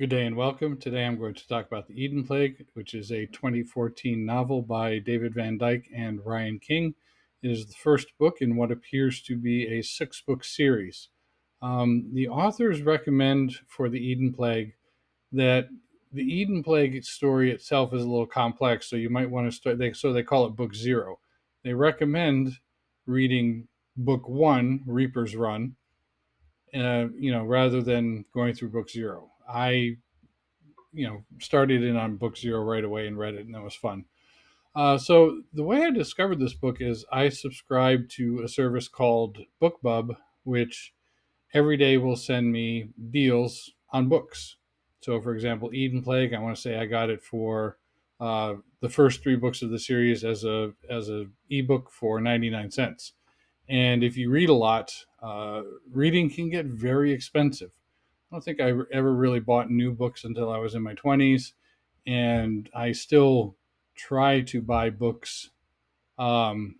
Good day and welcome. Today I'm going to talk about The Eden Plague, which is a 2014 novel by David Vandyke and Ryan King. It is the first book in what appears to be a six-book series. The authors recommend for The Eden Plague that the Eden Plague story itself is a little complex, so you might want to start. They call it Book Zero. They recommend reading Book One, Reaper's Run, rather than going through Book Zero. I started in on Book Zero right away and read it, and that was fun. So the way I discovered this book is I subscribe to a service called BookBub, which every day will send me deals on books. So, for example, Eden Plague, I want to say I got it for the first three books of the series as a ebook for 99 cents. And if you read a lot, reading can get very expensive. I don't think I ever really bought new books until I was in my 20s, and I still try to buy books um,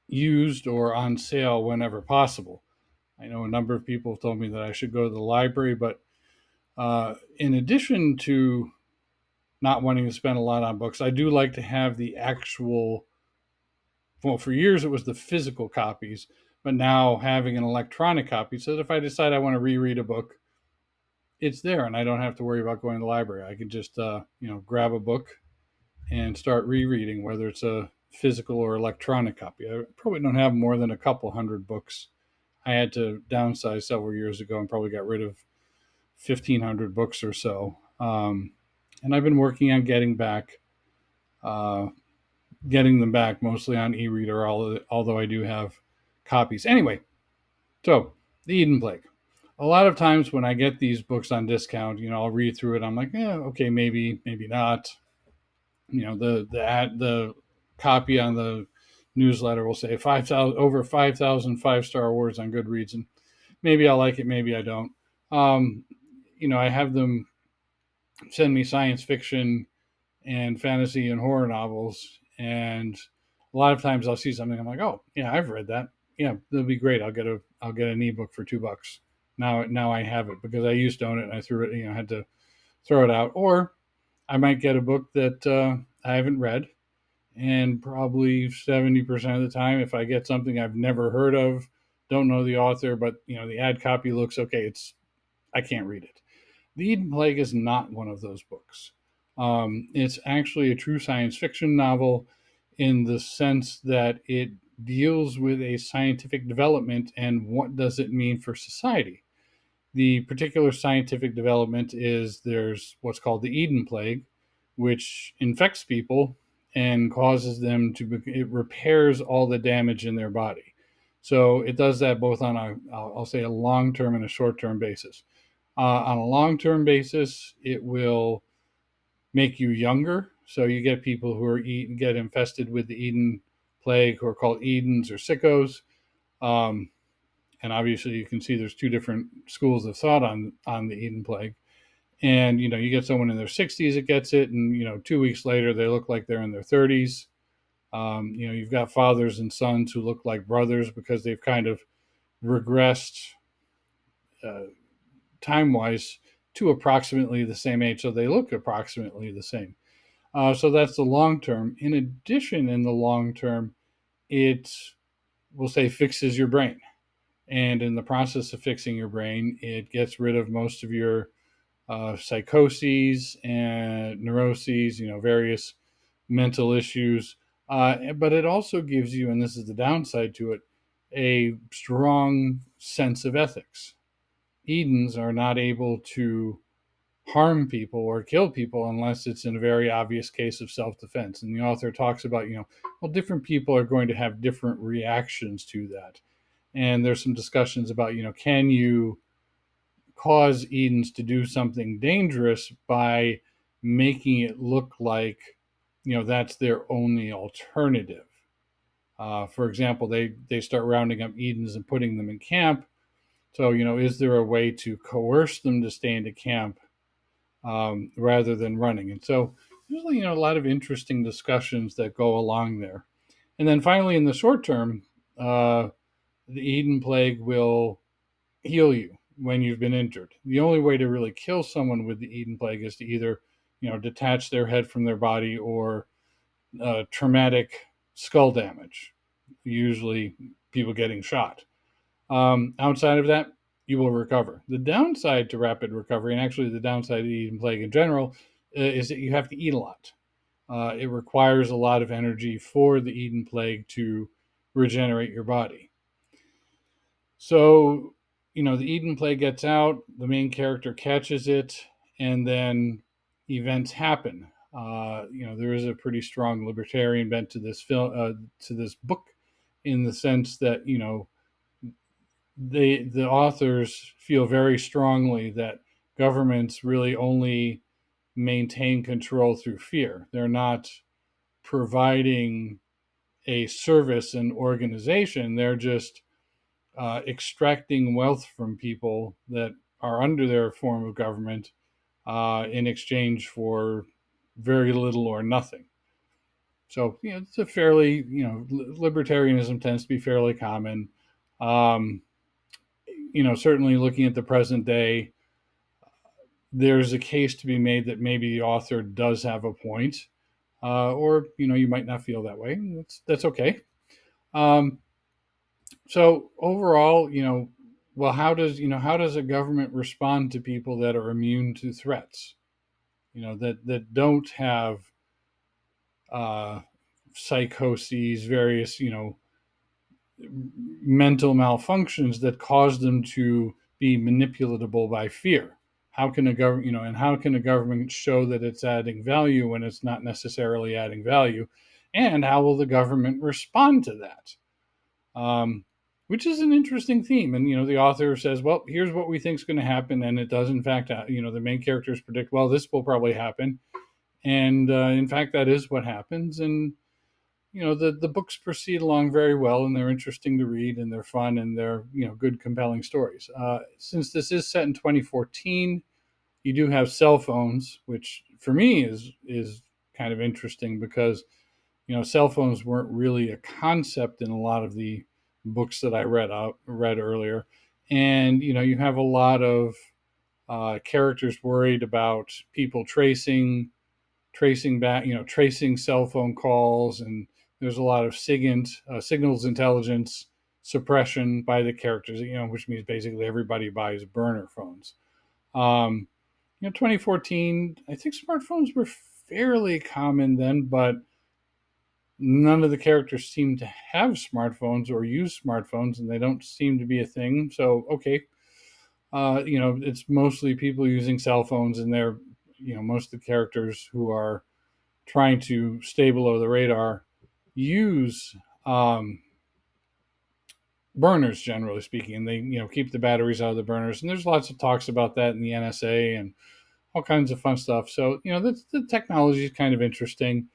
used or on sale whenever possible. I know a number of people have told me that I should go to the library, but in addition to not wanting to spend a lot on books, I do like to have the actual, well, for years it was the physical copies, but now having an electronic copy so that if I decide I want to reread a book, it's there and I don't have to worry about going to the library. I can just, grab a book and start rereading, whether it's a physical or electronic copy. I probably don't have more than a couple hundred books. I had to downsize several years ago and probably got rid of 1,500 books or so. And I've been working on uh, getting them back mostly on e-reader, although I do have copies. Anyway, so the Eden Plague. A lot of times when I get these books on discount, I'll read through it. I'm like, yeah, okay, maybe not. The copy on the newsletter will say 5,000 over 5,000 5-star awards on Goodreads, and maybe I like it, maybe I don't. Um, I have them send me science fiction and fantasy and horror novels, and a lot of times I'll see something, I'm like, oh yeah, I've read that. Yeah, that'll be great. I'll get an ebook for $2. Now I have it because I used to own it and I threw it. Had to throw it out. Or I might get a book that I haven't read, and probably 70% of the time, if I get something I've never heard of, don't know the author, but the ad copy looks okay, I can't read it. The Eden Plague is not one of those books. It's actually a true science fiction novel in the sense that it deals with a scientific development and what does it mean for society. The particular scientific development is there's what's called the Eden Plague, which infects people and causes them it repairs all the damage in their body. So it does that both on I'll say a long term and a short term basis. On a long term basis, it will make you younger. So you get people who get infested with the Eden Plague, who are called Edens or sickos. Um, and obviously, you can see there's two different schools of thought on the Eden Plague. And you get someone in their 60s that gets it, and 2 weeks later they look like they're in their 30s. You've got fathers and sons who look like brothers because they've kind of regressed uh, time wise to approximately the same age, so they look approximately the same. So that's the long term. In addition, in the long term, it will say fixes your brain. And in the process of fixing your brain, it gets rid of most of your psychoses and neuroses, various mental issues. But it also gives you, and this is the downside to it, a strong sense of ethics. Edens are not able to harm people or kill people unless it's in a very obvious case of self-defense. And the author talks about, well, different people are going to have different reactions to that. And there's some discussions about, can you cause Edens to do something dangerous by making it look like, that's their only alternative. For example, they start rounding up Edens and putting them in camp. So, is there a way to coerce them to stay into camp rather than running? And so there's a lot of interesting discussions that go along there. And then finally, in the short term, the Eden Plague will heal you. when you've been injured. The only way to really kill someone with the Eden plague is to either, detach their head from their body, or traumatic skull damage, usually people getting shot. Outside of that, you will recover. The downside to rapid recovery, and actually the downside to Eden plague in general, is that you have to eat a lot. It requires a lot of energy for the Eden plague to regenerate your body. So, the Eden plague gets out, the main character catches it, and then events happen. There is a pretty strong libertarian bent to this to this book, in the sense that the authors feel very strongly that governments really only maintain control through fear. They're not providing a service and organization. They're just extracting wealth from people that are under their form of government, in exchange for very little or nothing. So, it's a fairly, libertarianism tends to be fairly common. Um, Certainly looking at the present day, there's a case to be made that maybe the author does have a point, or you might not feel that way. That's okay. Um, so overall, well, how does a government respond to people that are immune to threats? That don't have uh, psychoses, various mental malfunctions that cause them to be manipulatable by fear. How can a government, and how can a government show that it's adding value when it's not necessarily adding value? And how will the government respond to that? Which is an interesting theme. And, the author says, well, here's what we think is going to happen. And it does, in fact, the main characters predict, well, this will probably happen. And in fact, that is what happens. And, the books proceed along very well, and they're interesting to read, and they're fun, and they're, good, compelling stories. Since this is set in 2014, you do have cell phones, which for me is kind of interesting, because cell phones weren't really a concept in a lot of the books that I read earlier. And you have a lot of characters worried about people tracing back, tracing cell phone calls, and there's a lot of signals intelligence suppression by the characters, which means basically everybody buys burner phones. 2014, I think smartphones were fairly common then, but none of the characters seem to have smartphones or use smartphones, and they don't seem to be a thing. So, okay, it's mostly people using cell phones, and they're, most of the characters who are trying to stay below the radar use burners, generally speaking, and they keep the batteries out of the burners. And there's lots of talks about that in the NSA and all kinds of fun stuff. So the technology is kind of interesting.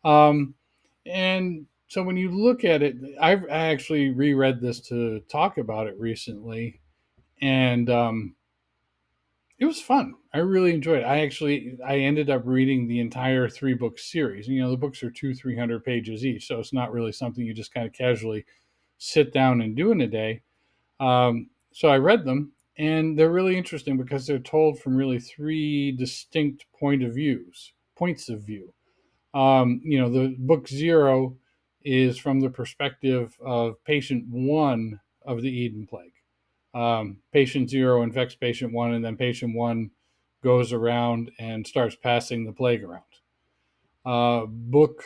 And so when you look at it, I actually reread this to talk about it recently, and it was fun. I really enjoyed it. I ended up reading the entire 3-book series. The books are 300 pages each, so it's not really something you just kind of casually sit down and do in a day. So I read them, and they're really interesting because they're told from really 3 distinct points of view. The book 0 is from the perspective of patient 1 of the Eden plague. Patient 0 infects patient 1, and then patient 1 goes around and starts passing the plague around. Book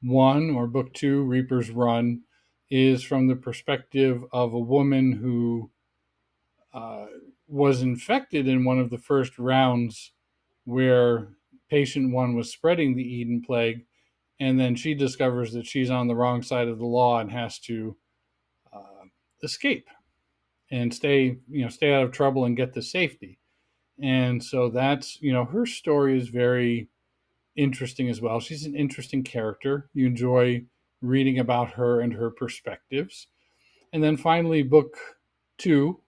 1, or book 2, Reaper's Run, is from the perspective of a woman who was infected in one of the first rounds where patient 1 was spreading the Eden plague, and then she discovers that she's on the wrong side of the law and has to escape and stay out of trouble and get to safety. And so that's, her story is very interesting as well. She's an interesting character. You enjoy reading about her and her perspectives. And then finally, book 2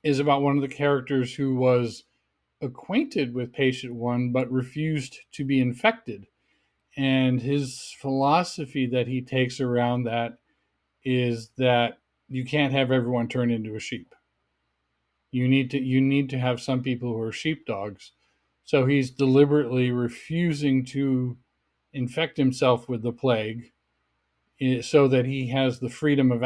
is about one of the characters who was acquainted with patient 1 but refused to be infected. And his philosophy that he takes around that is that You can't have everyone turn into a sheep. You need to have some people who are sheepdogs. So he's deliberately refusing to infect himself with the plague, so that he has the freedom of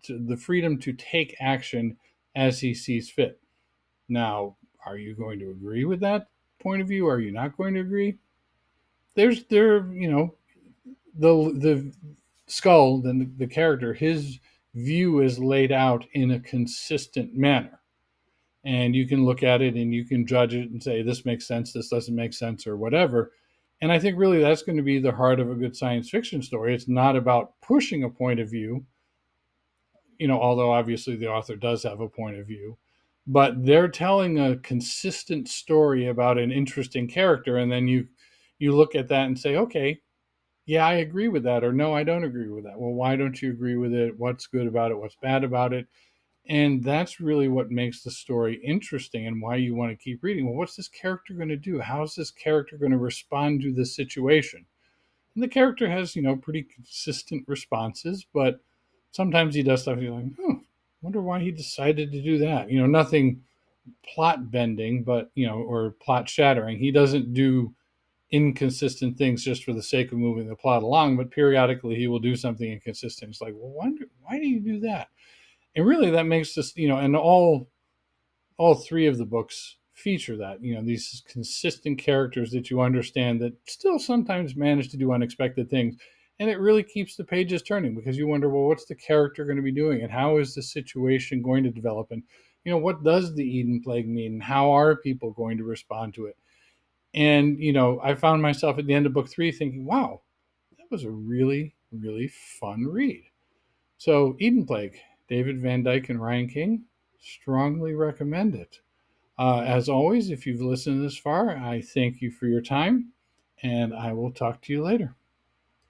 the freedom to take action as he sees fit. Now, are you going to agree with that point of view? Are you not going to agree? The skull, the character, his view is laid out in a consistent manner, and you can look at it and you can judge it and say this makes sense, this doesn't make sense, or whatever. And I think really that's going to be the heart of a good science fiction story. It's not about pushing a point of view, although obviously the author does have a point of view, but they're telling a consistent story about an interesting character, and then you look at that and say, okay, yeah, I agree with that, or no, I don't agree with that. Well, why don't you agree with it? What's good about it? What's bad about it? And that's really what makes the story interesting and why you want to keep reading. Well, what's this character going to do? How's this character going to respond to this situation? And the character has, pretty consistent responses, but sometimes he does stuff you're like, wonder why he decided to do that. Nothing plot bending, but, or plot shattering. He doesn't do inconsistent things just for the sake of moving the plot along, but periodically he will do something inconsistent. It's like, well, why do you do that? And really that makes this, and all three of the books feature that, these consistent characters that you understand that still sometimes manage to do unexpected things. And it really keeps the pages turning because you wonder, well, what's the character going to be doing? And how is the situation going to develop? And, what does the Eden Plague mean? And how are people going to respond to it? And, I found myself at the end of book 3 thinking, wow, that was a really, really fun read. So, Eden Plague, David Vandyke and Ryan King, strongly recommend it. As always, if you've listened this far, I thank you for your time, and I will talk to you later.